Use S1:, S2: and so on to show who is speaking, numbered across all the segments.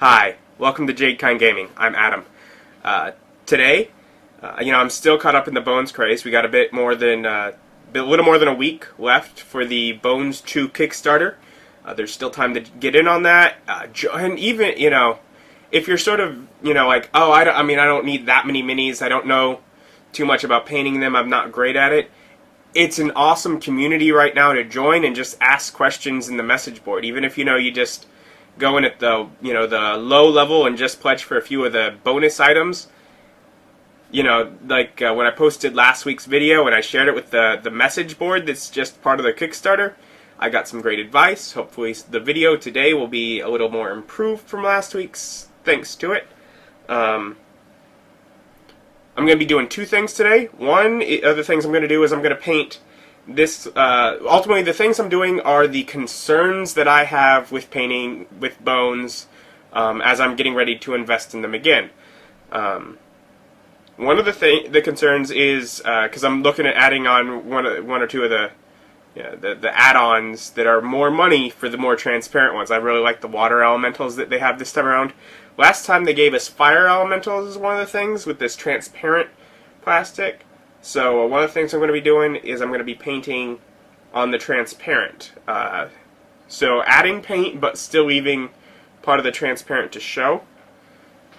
S1: Hi, welcome to Jade Kind Gaming. I'm Adam. Today, I'm still caught up in the Bones craze. We got a little more than a week left for the Bones 2 Kickstarter. There's still time to get in on that. And even, if you're sort of, like, oh, I don't need that many minis. I don't know too much about painting them. I'm not great at it. It's an awesome community right now to join and just ask questions in the message board. Even if, you just go in at the low level and just pledge for a few of the bonus items. When I posted last week's video and I shared it with the message board that's just part of the Kickstarter, I got some great advice. Hopefully the video today will be a little more improved from last week's, thanks to it. I'm going to be doing two things today. One of the things I'm going to do is I'm going to paint this. Ultimately, the things I'm doing are the concerns that I have with painting with Bones as I'm getting ready to invest in them again. One of the concerns is because I'm looking at adding on one or two of the add-ons that are more money for the more transparent ones. I really like the water elementals that they have this time around. Last time they gave us fire elementals as one of the things with this transparent plastic. So one of the things I'm going to be doing is I'm going to be painting on the transparent. So adding paint but still leaving part of the transparent to show.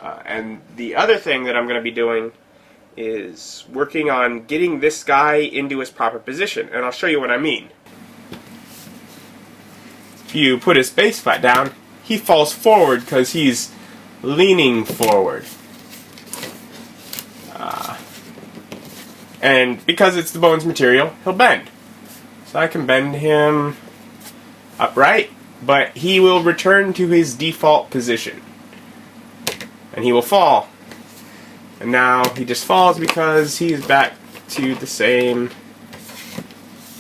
S1: And the other thing that I'm going to be doing is working on getting this guy into his proper position. And I'll show you what I mean. If you put his base flat down, he falls forward because he's leaning forward. And because it's the Bones material, he'll bend. So I can bend him upright, but he will return to his default position. And he will fall. And now he just falls because he's back to the same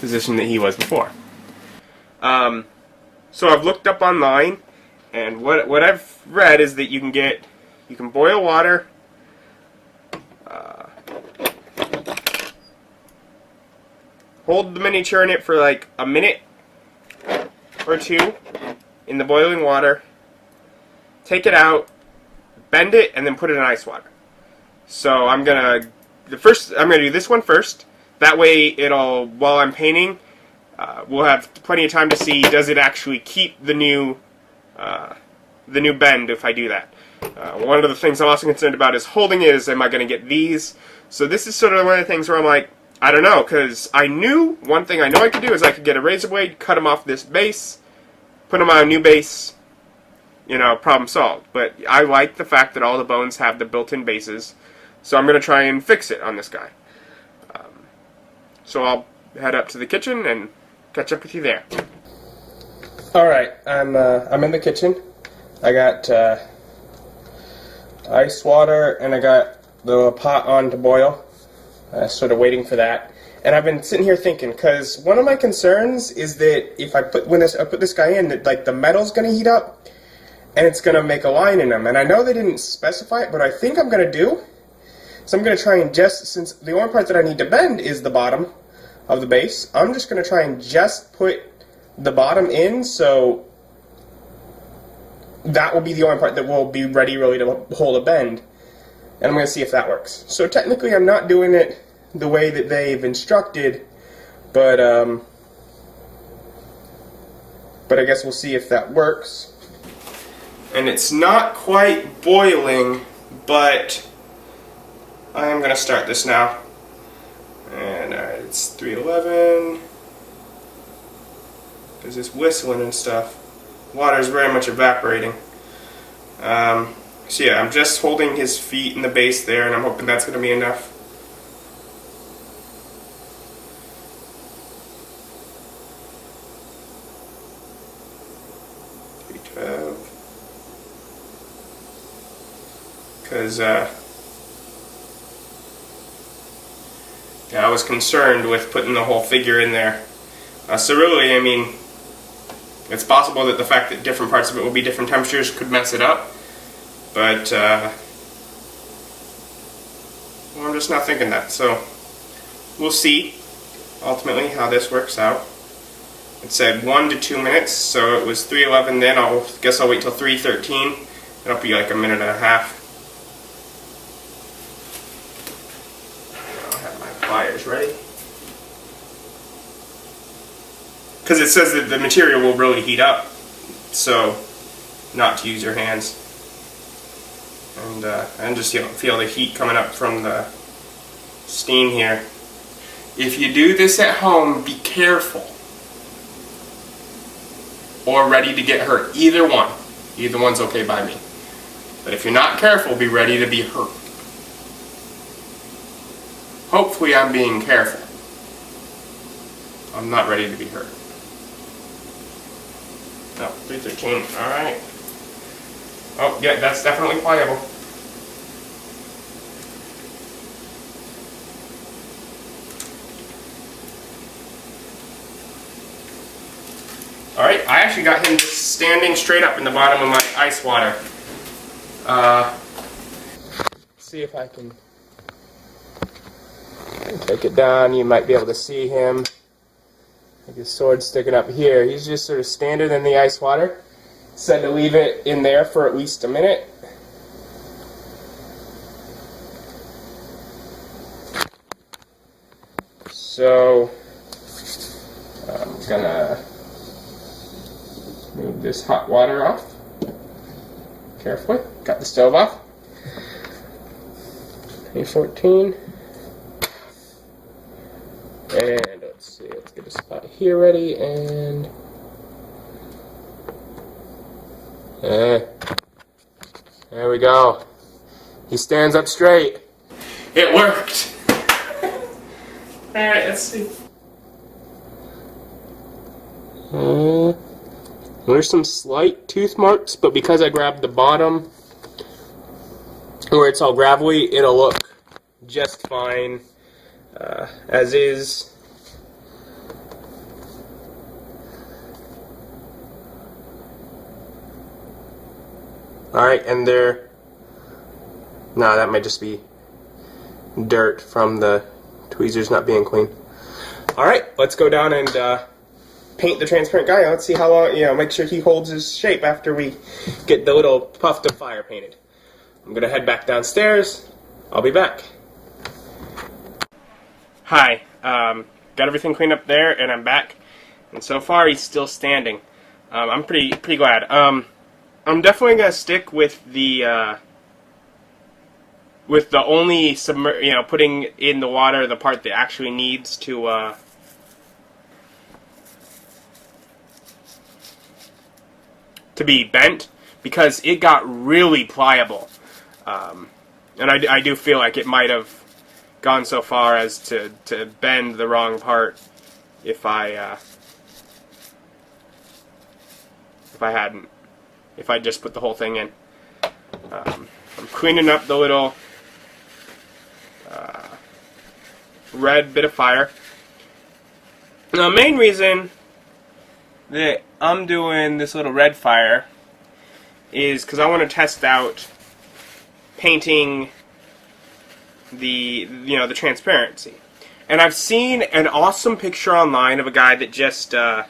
S1: position that he was before. So I've looked up online, and what I've read is that you can boil water, hold the miniature in it for like a minute or two in the boiling water, take it out, bend it, and then put it in ice water. So I'm gonna do this one first. That way while I'm painting, we'll have plenty of time to see does it actually keep the new bend if I do that. One of the things I'm also concerned about is holding it. Am I going to get these? So this is sort of one of the things where I'm like, I don't know, because one thing I know I could do is I could get a razor blade, cut him off this base, put him on a new base, problem solved. But I like the fact that all the Bones have the built-in bases, so I'm going to try and fix it on this guy. So I'll head up to the kitchen and catch up with you there. Alright, I'm in the kitchen. I got ice water and I got the pot on to boil. Sort of waiting for that. And I've been sitting here thinking, because one of my concerns is that if I put this guy in, that like the metal's going to heat up and it's going to make a line in him. And I know they didn't specify it, but I think I'm going to do. So I'm going to try and since the only part that I need to bend is the bottom of the base, I'm just going to try and just put the bottom in, so that will be the only part that will be ready really to hold a bend. And I'm going to see if that works. So technically I'm not doing it the way that they've instructed, but I guess we'll see if that works. And it's not quite boiling, but I am going to start this now. And it's 311. There's this whistling and stuff. Water is very much evaporating. So yeah, I'm just holding his feet in the base there, and I'm hoping that's going to be enough. Because I was concerned with putting the whole figure in there. So really, I mean, it's possible that the fact that different parts of it will be different temperatures could mess it up. But well, I'm just not thinking that. So we'll see ultimately how this works out. It said 1 to 2 minutes, so it was 3:11 then. I guess I'll wait till 3:13 It'll be like a minute and a half. I'll have my pliers ready. Because it says that the material will really heat up, so not to use your hands. And just feel the heat coming up from the steam here. If you do this at home, be careful. Or ready to get hurt. Either one. Either one's okay by me. But if you're not careful, be ready to be hurt. Hopefully I'm being careful. I'm not ready to be hurt. No, 313. Alright. Oh, yeah, that's definitely pliable. Alright, I actually got him just standing straight up in the bottom of my ice water. See if I can take it down. You might be able to see him. Like his sword sticking up here. He's just sort of standing in the ice water. Said to leave it in there for at least a minute. So I'm gonna move this hot water off. Carefully. Got the stove off. 2014. And let's see, let's get a spot here ready, and there we go. He stands up straight. It worked. Alright, let's see. There's some slight tooth marks, but because I grabbed the bottom where it's all gravelly, it'll look just fine as is. Alright, and there, no, that might just be dirt from the tweezers not being clean. Alright, let's go down and paint the transparent guy. Let's see how long, make sure he holds his shape after we get the little puff of fire painted. I'm going to head back downstairs. I'll be back. Hi, got everything cleaned up there, and I'm back. And so far, he's still standing. I'm pretty glad. I'm definitely gonna stick with the only putting in the water the part that actually needs to be bent, because it got really pliable, and I do feel like it might have gone so far as to bend the wrong part if I just put the whole thing in. I'm cleaning up the little red bit of fire. Now, the main reason that I'm doing this little red fire is because I want to test out painting the transparency. And I've seen an awesome picture online of a guy that just took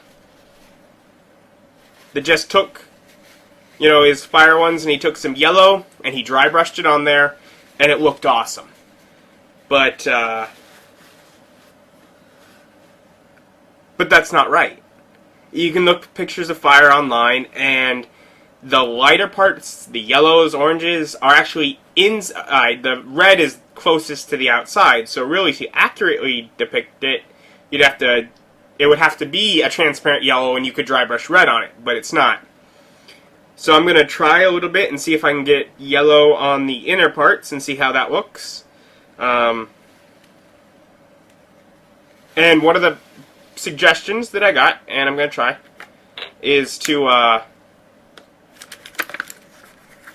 S1: his fire ones, and he took some yellow and he dry brushed it on there, and it looked awesome. But that's not right. You can look at pictures of fire online, and the lighter parts, the yellows, oranges, are actually inside. The red is closest to the outside. So really, to accurately depict it, it would have to be a transparent yellow, and you could dry brush red on it, but it's not. So I'm going to try a little bit and see if I can get yellow on the inner parts and see how that looks. And one of the suggestions that I got, and I'm going to try, is to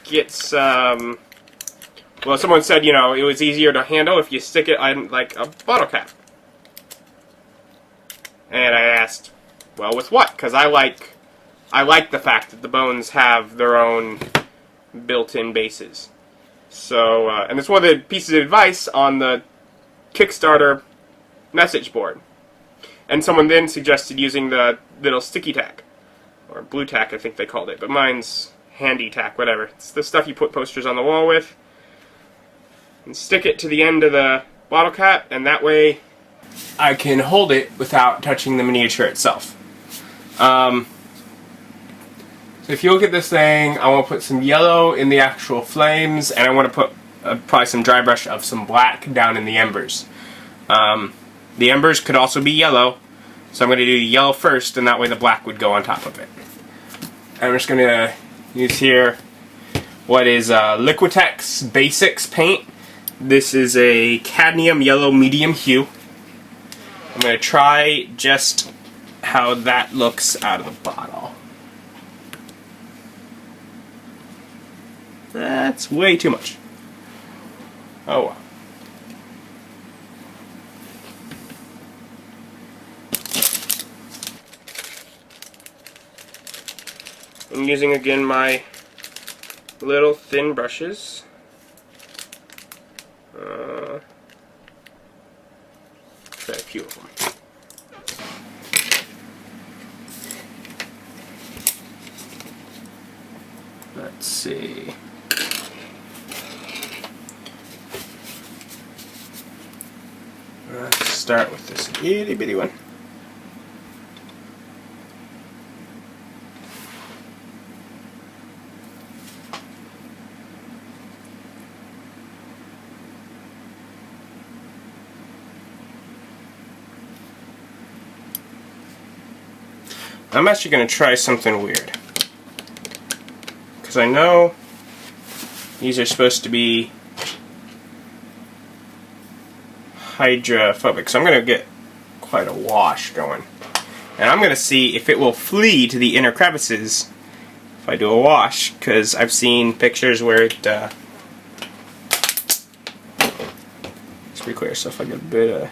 S1: get some... Well, someone said, it was easier to handle if you stick it on, like, a bottle cap. And I asked, well, with what? Because I like the fact that the bones have their own built-in bases. So, and it's one of the pieces of advice on the Kickstarter message board. And someone then suggested using the little sticky tack, or blue tack, I think they called it, but mine's handy tack, whatever. It's the stuff you put posters on the wall with. And stick it to the end of the bottle cap, and that way I can hold it without touching the miniature itself. So if you look at this thing, I want to put some yellow in the actual flames, and I want to put probably some dry brush of some black down in the embers. The embers could also be yellow, so I'm going to do yellow first, and that way the black would go on top of it. I'm just going to use here what is Liquitex Basics paint. This is a cadmium yellow medium hue. I'm going to try just how that looks out of the bottle. That's way too much. Oh well. I'm using again my little thin brushes. Try a few of them. Let's see. Let's start with this itty bitty one. I'm actually going to try something weird. Because I know these are supposed to be hydrophobic, so I'm going to get quite a wash going. And I'm going to see if it will flee to the inner crevices if I do a wash, because I've seen pictures where it's pretty clear, so if I get a bit of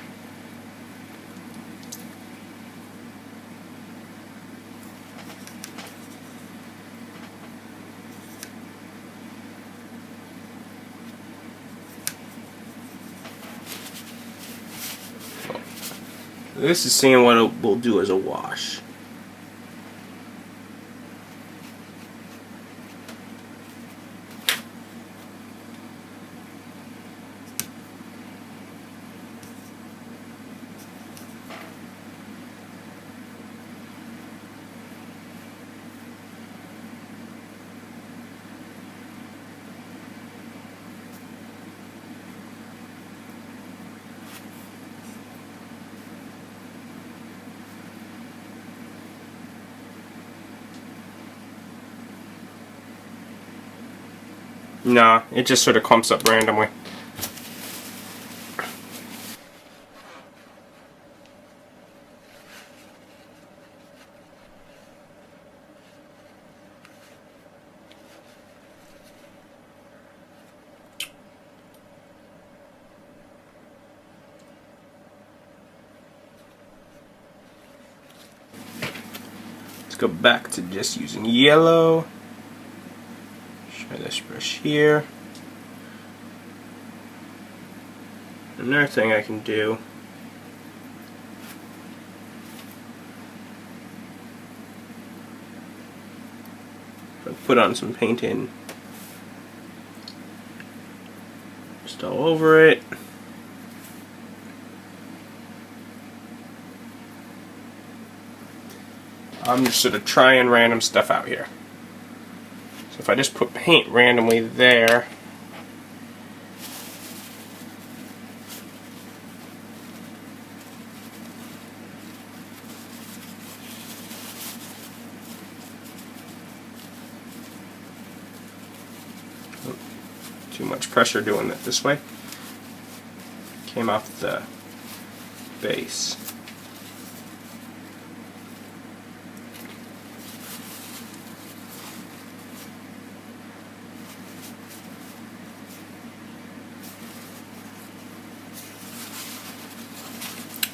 S1: this is seeing what it will do as a wash. Nah, it just sort of clumps up randomly. Let's go back to just using yellow. Try this brush here. Another thing I can do if I put on some paint in just all over it. I'm just sort of trying random stuff out here. So if I just put paint randomly there, too much pressure doing it this way. Came off the base.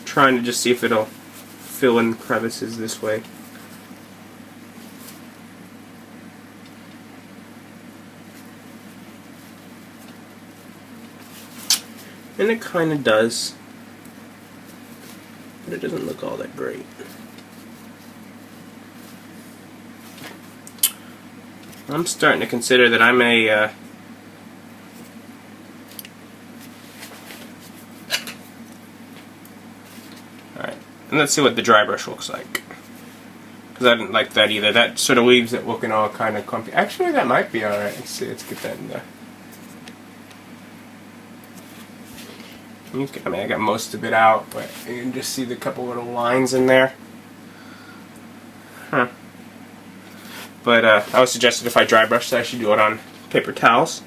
S1: Trying to just see if it'll fill in crevices this way. And it kind of does, but it doesn't look all that great. I'm starting to consider that I may alright, and let's see what the dry brush looks like. Because I didn't like that either. That sort of leaves it looking all kind of clumpy. Actually, that might be alright. Let's see, let's get that in there. I mean, I got most of it out, but you can just see the couple little lines in there. Huh. But I was suggested if I dry brush, I should do it on paper towels.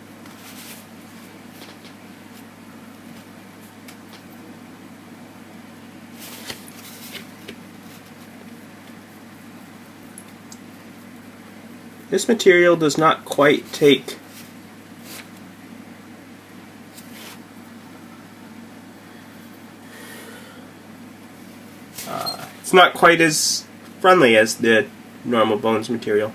S1: This material does not quite take it's not quite as friendly as the normal bones material.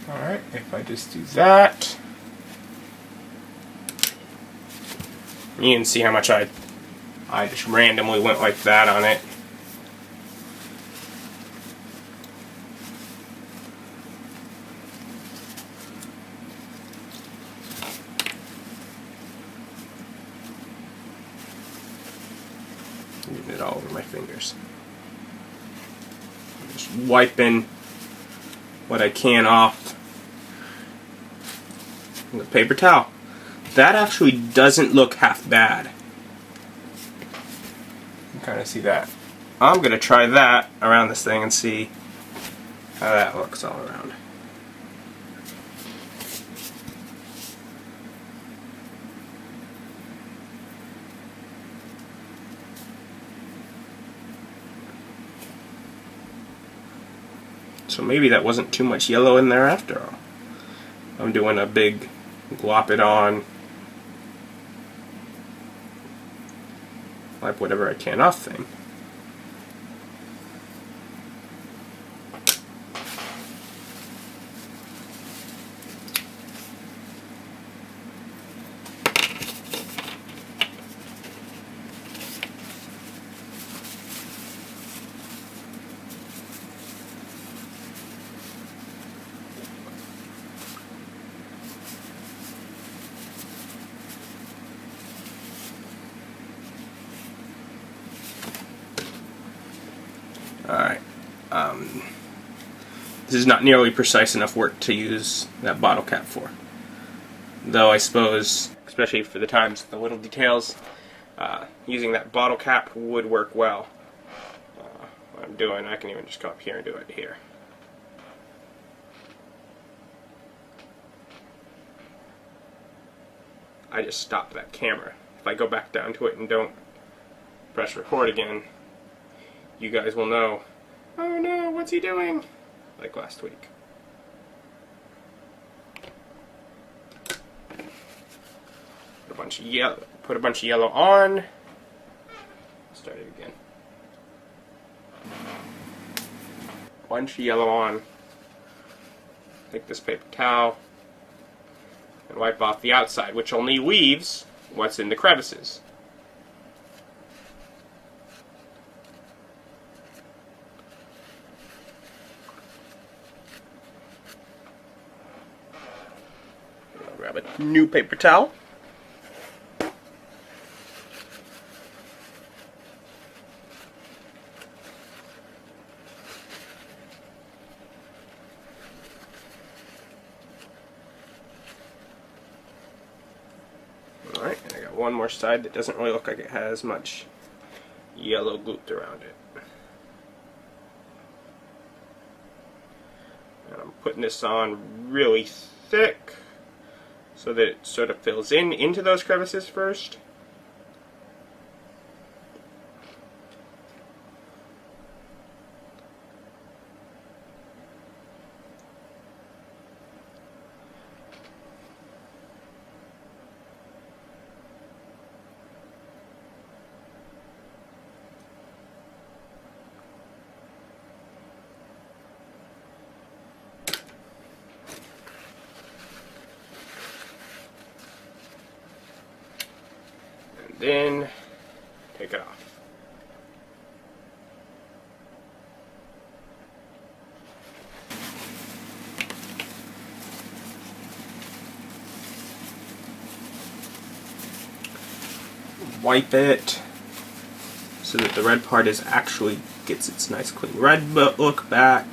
S1: Alright, if I just do that, you can see how much I just randomly went like that on it. Getting it all over my fingers. Just wiping what I can off with a paper towel. That actually doesn't look half bad. You can kind of see that. I'm going to try that around this thing and see how that looks all around. So maybe that wasn't too much yellow in there after all. I'm doing a big glop it on, wipe whatever I can off thing. Alright, this is not nearly precise enough work to use that bottle cap for. Though I suppose, especially for the times, the little details, using that bottle cap would work well. What I'm doing, I can even just go up here and do it here. I just stopped that camera. If I go back down to it and don't press record again, you guys will know, oh no, what's he doing? Like last week. Put a bunch of yellow on. Start it again. Bunch of yellow on. Take this paper towel and wipe off the outside, which only leaves what's in the crevices. Grab a new paper towel. Alright, and I got one more side that doesn't really look like it has much yellow glooped around it. And I'm putting this on really thick, so that it sort of fills into those crevices first. then take it off. Wipe it so that the red part actually gets its nice clean red look back.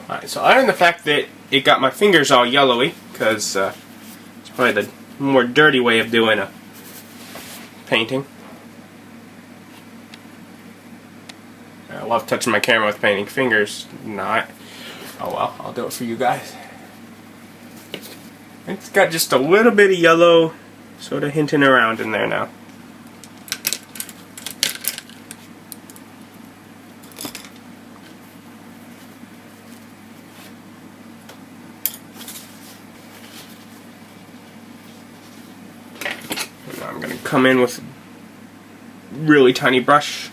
S1: Alright, so other than the fact that it got my fingers all yellowy, because it's probably the more dirty way of doing a painting. I love touching my camera with painting. Fingers, not. Oh well, I'll do it for you guys. It's got just a little bit of yellow sort of hinting around in there now. I'm going to come in with a really tiny brush,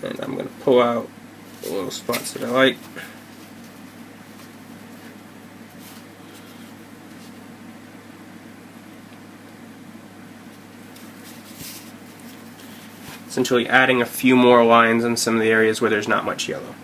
S1: and I'm going to pull out the little spots that I like. Essentially adding a few more lines in some of the areas where there's not much yellow.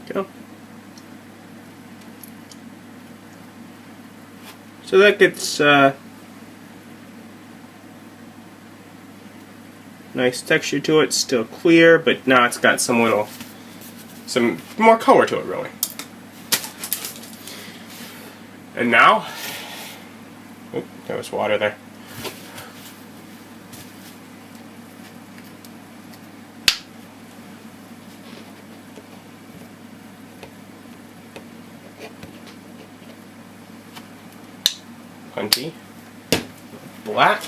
S1: Go. So that gets nice texture to it. Still clear, but now it's got some more color to it, really. And now, oh, there was water there. Plenty black.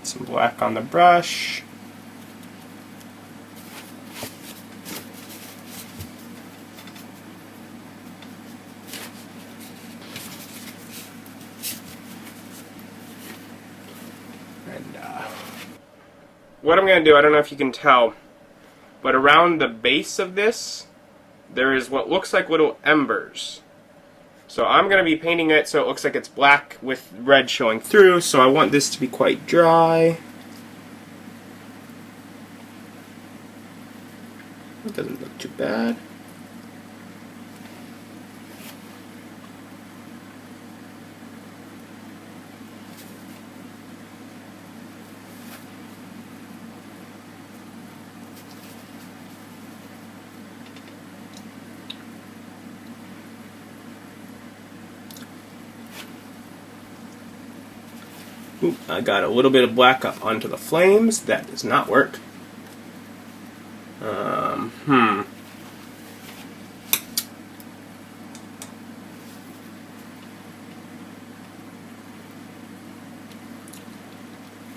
S1: Some black on the brush. And what I'm going to do, I don't know if you can tell, but around the base of this, there is what looks like little embers. So I'm going to be painting it so it looks like it's black with red showing through, so I want this to be quite dry. It doesn't look too bad. Ooh, I got a little bit of black up onto the flames. That does not work. Oh,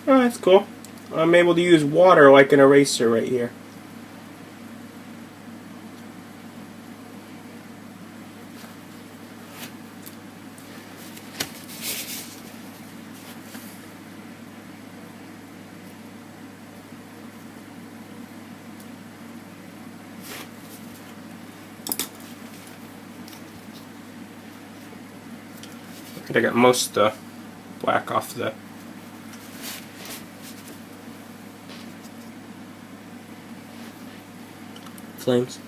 S1: that's cool. I'm able to use water like an eraser right here. I got most of the black off the flames.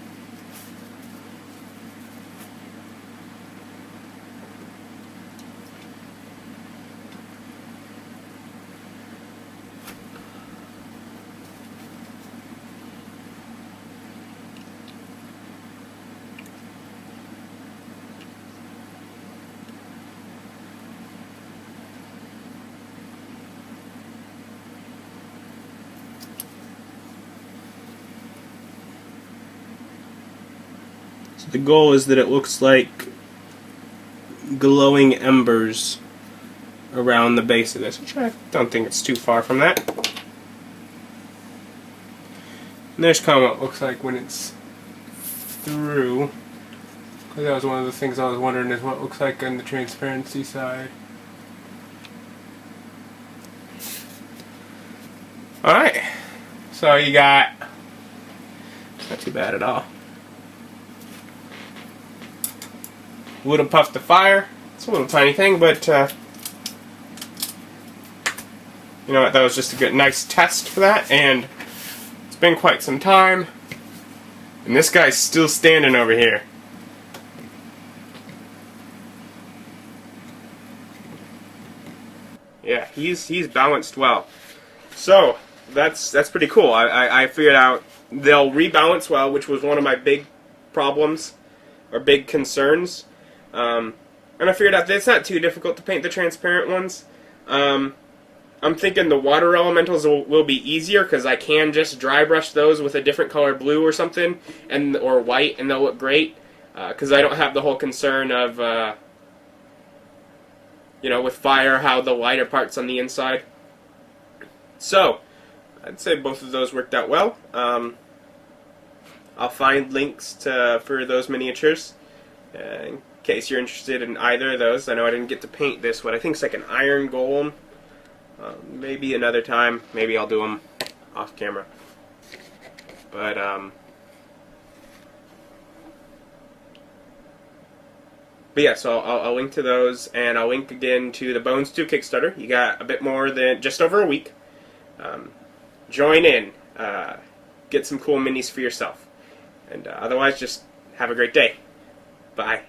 S1: So the goal is that it looks like glowing embers around the base of this, which I don't think it's too far from that. And there's kind of what it looks like when it's through. Because that was one of the things I was wondering, is what it looks like on the transparency side. Alright, so you got, not too bad at all. Would have puffed the fire. It's a little tiny thing, but you know what? That was just a good, nice test for that. And it's been quite some time, and this guy's still standing over here. Yeah, he's balanced well. So that's pretty cool. I figured out they'll rebalance well, which was one of my big problems or big concerns. And I figured out that it's not too difficult to paint the transparent ones. I'm thinking the water elementals will be easier because I can just dry brush those with a different color blue or something, or white, and they'll look great. Because I don't have the whole concern of, you know, with fire, how the lighter part's on the inside. So, I'd say both of those worked out well. I'll find links for those miniatures in case you're interested in either of those. I know I didn't get to paint this, what I think is like an iron golem. Maybe another time. Maybe I'll do them off camera. But yeah, so I'll link to those, and I'll link again to the Bones 2 Kickstarter. You got a bit more than just over a week. Join in. Get some cool minis for yourself. And otherwise, just have a great day. Bye.